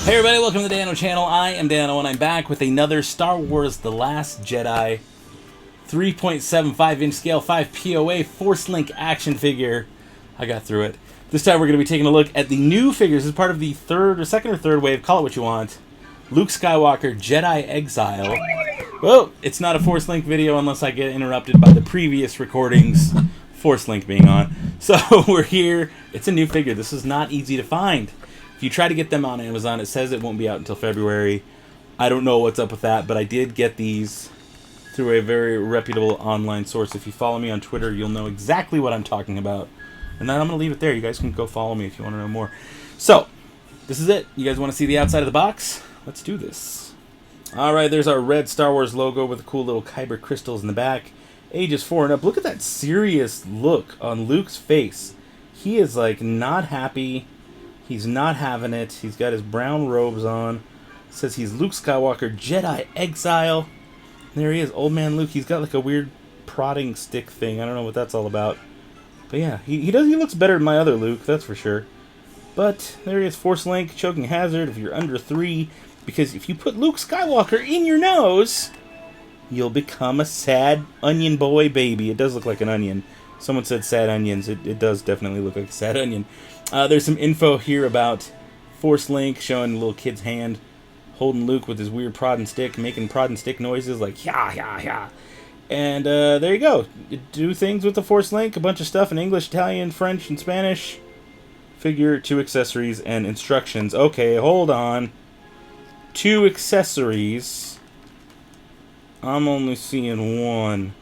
Hey everybody, welcome to the Dano channel. I am Dano and I'm back with another Star Wars The Last Jedi 3.75 inch scale 5 POA Force Link action figure. I got through it. This time we're going to be taking a look at the new figures as part of the second or third wave, call it what you want, Luke Skywalker Jedi Exile. Well, it's not a Force Link video unless I get interrupted by the previous recordings, Force Link being on. So we're here. It's a new figure. This is not easy to find. If you try to get them on Amazon, it says it won't be out until February. I don't know what's up with that, but I did get these through a very reputable online source. If you follow me on Twitter, you'll know exactly what I'm talking about. And then I'm going to leave it there. You guys can go follow me if you want to know more. So, this is it. You guys want to see the outside of the box? Let's do this. Alright, there's our red Star Wars logo with the cool little kyber crystals in the back. Ages 4 and up. Look at that serious look on Luke's face. He is like not happy. He's not having it. He's got his brown robes on. It says he's Luke Skywalker Jedi Exile. There he is, old man Luke. He's got like a weird prodding stick thing. I don't know what that's all about. But yeah, he looks better than my other Luke, that's for sure. But there he is, Force Link, choking hazard if you're under 3. Because if you put Luke Skywalker in your nose, you'll become a sad onion boy baby. It does look like an onion. Someone said sad onions. It does definitely look like a sad onion. There's some info here about Force Link showing a little kid's hand holding Luke with his weird prod and stick, making prod and stick noises like yeah, yeah, yeah. And there you go. You do things with the Force Link, a bunch of stuff in English, Italian, French, and Spanish. Figure, 2 accessories, and instructions. Okay, hold on. 2 accessories. I'm only seeing 1.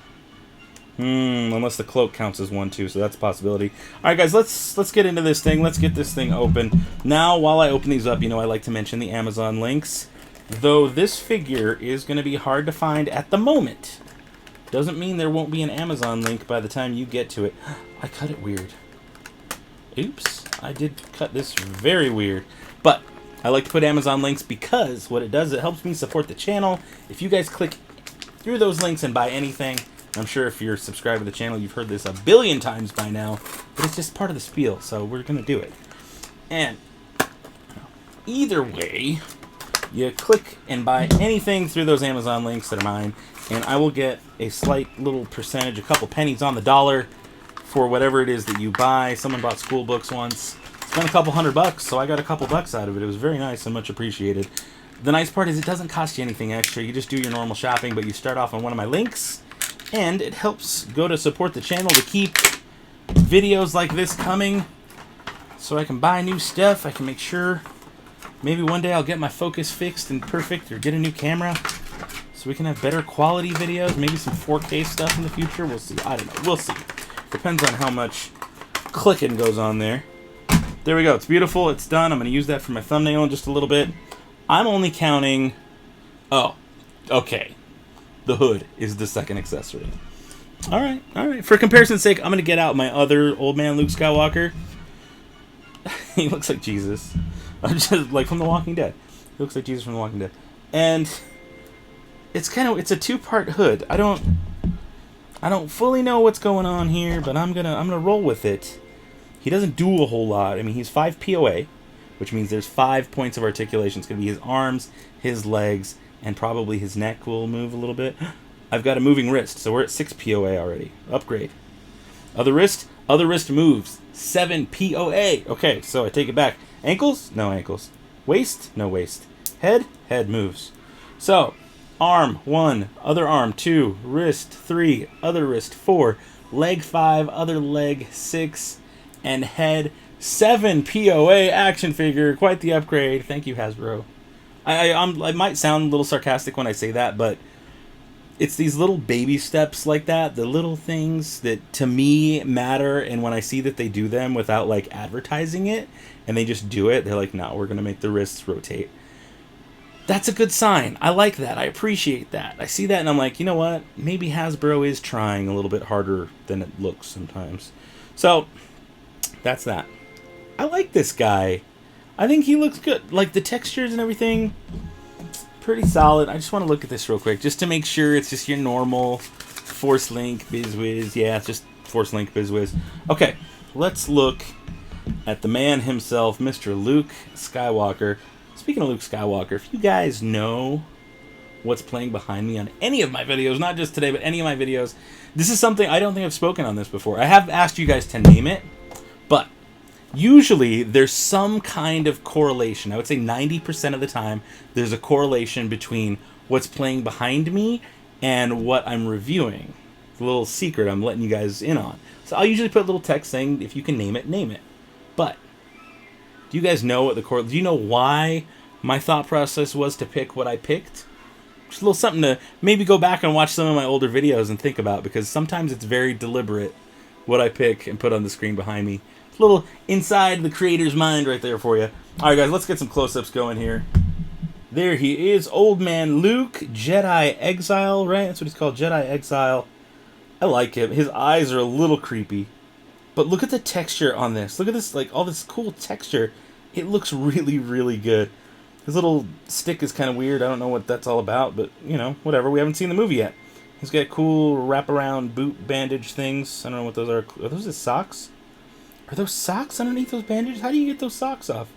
Unless the cloak counts as 1 too, so that's a possibility. Alright guys, let's get into this thing. Let's get this thing open. Now, while I open these up, you know I like to mention the Amazon links. Though this figure is going to be hard to find at the moment. Doesn't mean there won't be an Amazon link by the time you get to it. I cut it weird. Oops, I did cut this very weird. But I like to put Amazon links because what it does, it helps me support the channel. If you guys click through those links and buy anything, I'm sure if you're subscribed to the channel, you've heard this a billion times by now, but it's just part of the spiel, so we're going to do it. And either way, you click and buy anything through those Amazon links that are mine, and I will get a slight little percentage, a couple pennies on the dollar for whatever it is that you buy. Someone bought school books once, spent a couple $100, so I got a couple bucks out of it. It was very nice and much appreciated. The nice part is it doesn't cost you anything extra. You just do your normal shopping, but you start off on one of my links, and it helps go to support the channel to keep videos like this coming so I can buy new stuff. I can make sure maybe one day I'll get my focus fixed and perfect or get a new camera so we can have better quality videos, maybe some 4K stuff in the future. We'll see. I don't know. We'll see. Depends on how much clicking goes on there. There we go. It's beautiful. It's done. I'm going to use that for my thumbnail in just a little bit. I'm only counting... Oh, okay. The hood is the second accessory. Alright, alright. For comparison's sake, I'm going to get out my other old man Luke Skywalker. He looks like Jesus. Just like from The Walking Dead. He looks like Jesus from The Walking Dead. And it's a 2-part hood. I don't fully know what's going on here, but I'm gonna roll with it. He doesn't do a whole lot. I mean, he's 5 POA, which means there's 5 points of articulation. It's gonna be his arms, his legs, and probably his neck will move a little bit. I've got a moving wrist, so we're at 6 POA already. Upgrade. Other wrist moves. 7 POA. Okay, so I take it back. Ankles? No ankles. Waist? No waist. Head moves. So, arm, 1. Other arm, 2. Wrist, 3. Other wrist, 4. Leg, 5. Other leg, 6. And head, 7 POA action figure. Quite the upgrade. Thank you, Hasbro. I might sound a little sarcastic when I say that, but it's these little baby steps like that, the little things that to me matter, and when I see that they do them without like advertising it, and they just do it, they're like, no, we're going to make the wrists rotate. That's a good sign. I like that. I appreciate that. I see that and I'm like, you know what? Maybe Hasbro is trying a little bit harder than it looks sometimes. So, that's that. I like this guy. I think he looks good. Like, the textures and everything, pretty solid. I just want to look at this real quick, just to make sure it's just your normal Force Link BizWiz. Yeah, it's just Force Link BizWiz. Okay, let's look at the man himself, Mr. Luke Skywalker. Speaking of Luke Skywalker, if you guys know what's playing behind me on any of my videos, not just today, but any of my videos, this is something I don't think I've spoken on this before. I have asked you guys to name it, but usually there's some kind of correlation. I would say 90% of the time there's a correlation between what's playing behind me and what I'm reviewing. It's a little secret I'm letting you guys in on. So I'll usually put a little text saying, if you can name it, name it. But do you guys know what do you know why my thought process was to pick what I picked? Just a little something to maybe go back and watch some of my older videos and think about, because sometimes it's very deliberate what I pick and put on the screen behind me. It's a little inside the creator's mind right there for you. Alright guys, let's get some close-ups going here. There he is, Old Man Luke, Jedi Exile, right? That's what he's called, Jedi Exile. I like him. His eyes are a little creepy. But look at the texture on this. Look at this, like, all this cool texture. It looks really, really good. His little stick is kind of weird. I don't know what that's all about, but, you know, whatever. We haven't seen the movie yet. He's got cool wraparound boot bandage things. I don't know what those are. Are those his socks? Are those socks underneath those bandages? How do you get those socks off?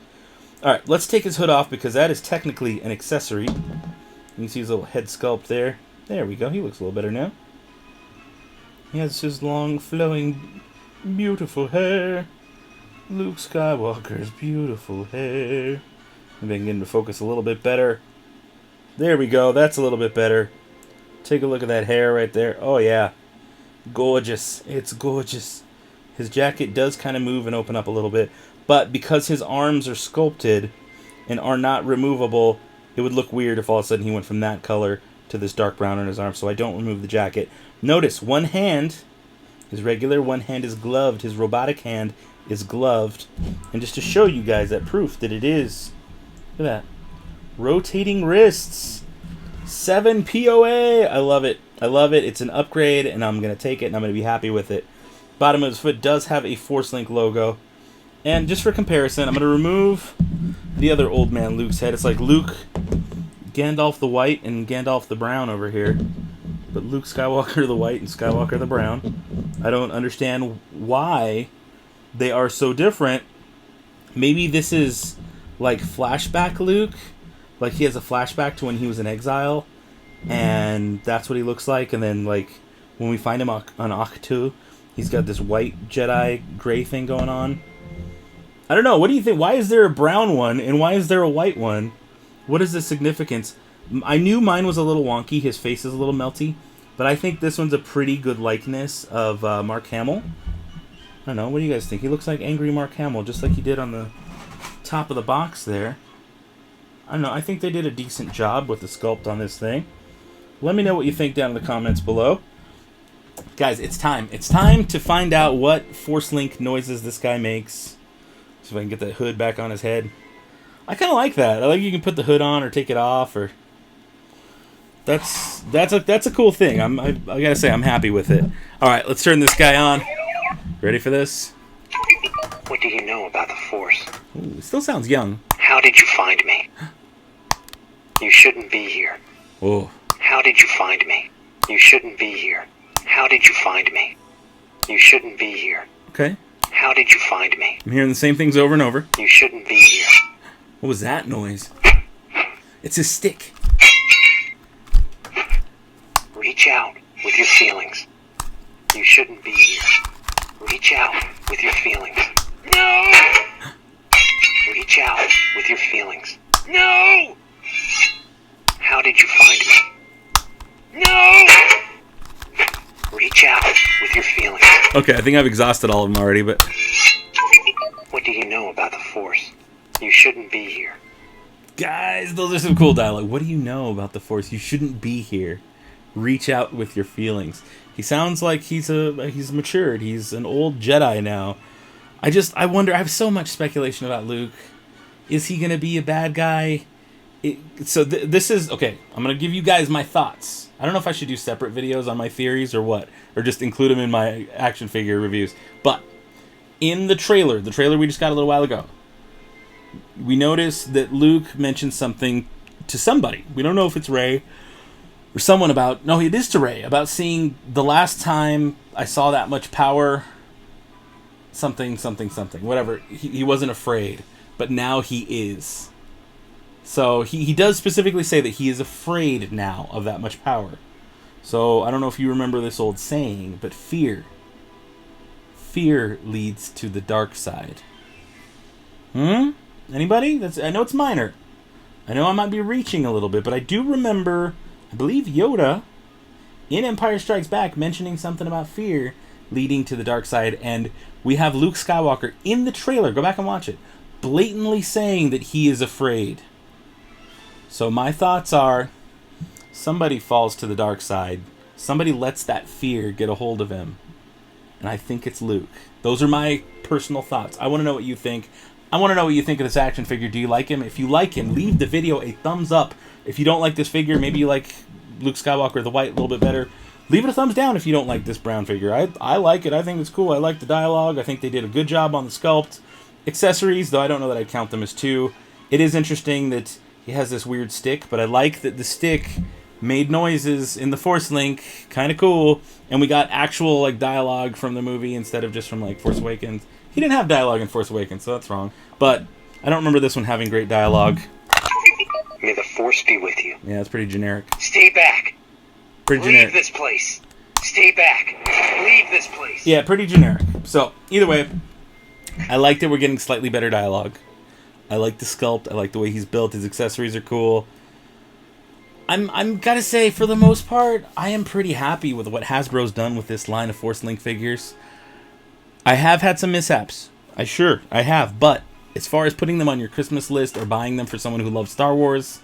Alright, let's take his hood off, because that is technically an accessory. You can see his little head sculpt there. There we go. He looks a little better now. He has his long, flowing, beautiful hair. Luke Skywalker's beautiful hair. Maybe I can get him to focus a little bit better. There we go. That's a little bit better. Take a look at that hair right there. Oh, yeah. Gorgeous. It's gorgeous. His jacket does kind of move and open up a little bit. But because his arms are sculpted and are not removable, it would look weird if all of a sudden he went from that color to this dark brown on his arm. So I don't remove the jacket. Notice, one hand is regular, one hand is gloved. His robotic hand is gloved. And just to show you guys that proof that it is... Look at that. Rotating wrists. 7 POA. I love it. I love it. It's an upgrade, and I'm going to take it, and I'm going to be happy with it. Bottom of his foot does have a Force Link logo. And just for comparison, I'm going to remove the other Old Man Luke's head. It's like Luke, Gandalf the White, and Gandalf the Brown over here. But Luke Skywalker the White and Skywalker the Brown. I don't understand why they are so different. Maybe this is... like flashback Luke, like he has a flashback to when he was in exile, and that's what he looks like. And then like when we find him on Ahch-To, he's got this white Jedi gray thing going on. I don't know. What do you think? Why is there a brown one and why is there a white one? What is the significance? I knew mine was a little wonky. His face is a little melty, but I think this one's a pretty good likeness of Mark Hamill. I don't know. What do you guys think? He looks like angry Mark Hamill, just like he did on the top of the box there. I don't know. I think they did a decent job with the sculpt on this thing. Let me know what you think down in the comments below. Guys, it's time. It's time to find out what Force Link noises this guy makes. See if I can get that hood back on his head. I kind of like that. I like you can put the hood on or take it off, or that's a cool thing. I gotta say I'm happy with it. All right, let's turn this guy on. Ready for this? What do you know about the Force? Ooh, it still sounds young. How did you find me? You shouldn't be here. Oh. How did you find me? You shouldn't be here. How did you find me? You shouldn't be here. Okay. How did you find me? I'm hearing the same things over and over. You shouldn't be here. What was that noise? It's a stick. Reach out with your feelings. You shouldn't be here. Reach out with your feelings. No! Reach out with your feelings. No! How did you find me? No! Reach out with your feelings. Okay, I think I've exhausted all of them already, but... What do you know about the Force? You shouldn't be here. Guys, those are some cool dialogue. What do you know about the Force? You shouldn't be here. Reach out with your feelings. He sounds like he's matured. He's an old Jedi now. I wonder, I have so much speculation about Luke. Is he going to be a bad guy? This is, okay, I'm going to give you guys my thoughts. I don't know if I should do separate videos on my theories or what, or just include them in my action figure reviews. But in the trailer we just got a little while ago, we noticed that Luke mentioned something to somebody. We don't know if it's Rey or someone about, no, it is to Rey, about seeing the last time I saw that much power, something, whatever. He wasn't afraid, but now he is. So he does specifically say that he is afraid now of that much power. So I don't know if you remember this old saying, but fear leads to the dark side. Anybody? I know it's minor. I know I might be reaching a little bit, but I do remember, I believe Yoda in Empire Strikes Back mentioning something about fear leading to the dark side, and we have Luke Skywalker in the trailer, go back and watch it, blatantly saying that he is afraid. So my thoughts are, somebody falls to the dark side, somebody lets that fear get a hold of him, and I think it's Luke. Those are my personal thoughts. I want to know what you think. I want to know what you think of this action figure. Do you like him? If you like him, leave the video a thumbs up. If you don't like this figure, maybe you like Luke Skywalker, the white, a little bit better, leave it a thumbs down if you don't like this brown figure. I like it. I think it's cool. I like the dialogue. I think they did a good job on the sculpt. Accessories, though I don't know that I'd count them as two. It is interesting that he has this weird stick, but I like that the stick made noises in the Force Link. Kind of cool. And we got actual like dialogue from the movie instead of just from like Force Awakens. He didn't have dialogue in Force Awakens, so that's wrong. But I don't remember this one having great dialogue. May the Force be with you. Yeah, it's pretty generic. Stay back. Pretty Leave generic. this place. Stay back. Leave this place. Yeah, pretty generic. So, either way, I like that we're getting slightly better dialogue. I like the sculpt. I like the way he's built. His accessories are cool. I'm gotta say, for the most part, I am pretty happy with what Hasbro's done with this line of Force Link figures. I have had some mishaps. I have. But as far as putting them on your Christmas list or buying them for someone who loves Star Wars,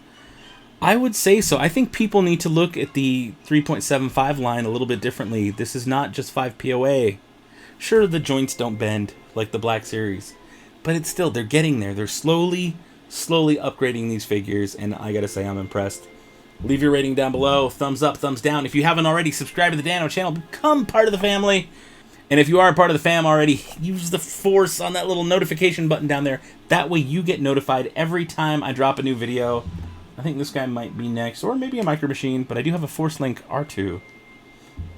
I would say so. I think people need to look at the 3.75 line a little bit differently. This is not just 5 POA. Sure, the joints don't bend like the Black Series, but it's still, they're getting there. They're slowly upgrading these figures, and I gotta say, I'm impressed. Leave your rating down below. Thumbs up, thumbs down. If you haven't already, subscribe to the Dano channel. Become part of the family. And if you are a part of the fam already, use the Force on that little notification button down there. That way you get notified every time I drop a new video. I think this guy might be next, or maybe a Micro Machine, but I do have a Force Link R2.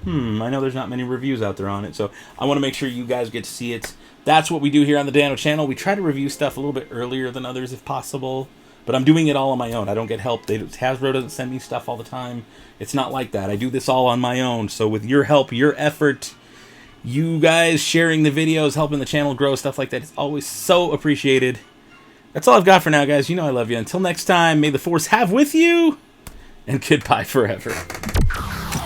I know there's not many reviews out there on it, so I want to make sure you guys get to see it. That's what we do here on the Dano channel. We try to review stuff a little bit earlier than others if possible, but I'm doing it all on my own. I don't get help. Hasbro doesn't send me stuff all the time. It's not like that. I do this all on my own, so with your help, your effort, you guys sharing the videos, helping the channel grow, stuff like that, it's always so appreciated. That's all I've got for now, guys. You know I love you. Until next time, may the Force have with you, and goodbye forever.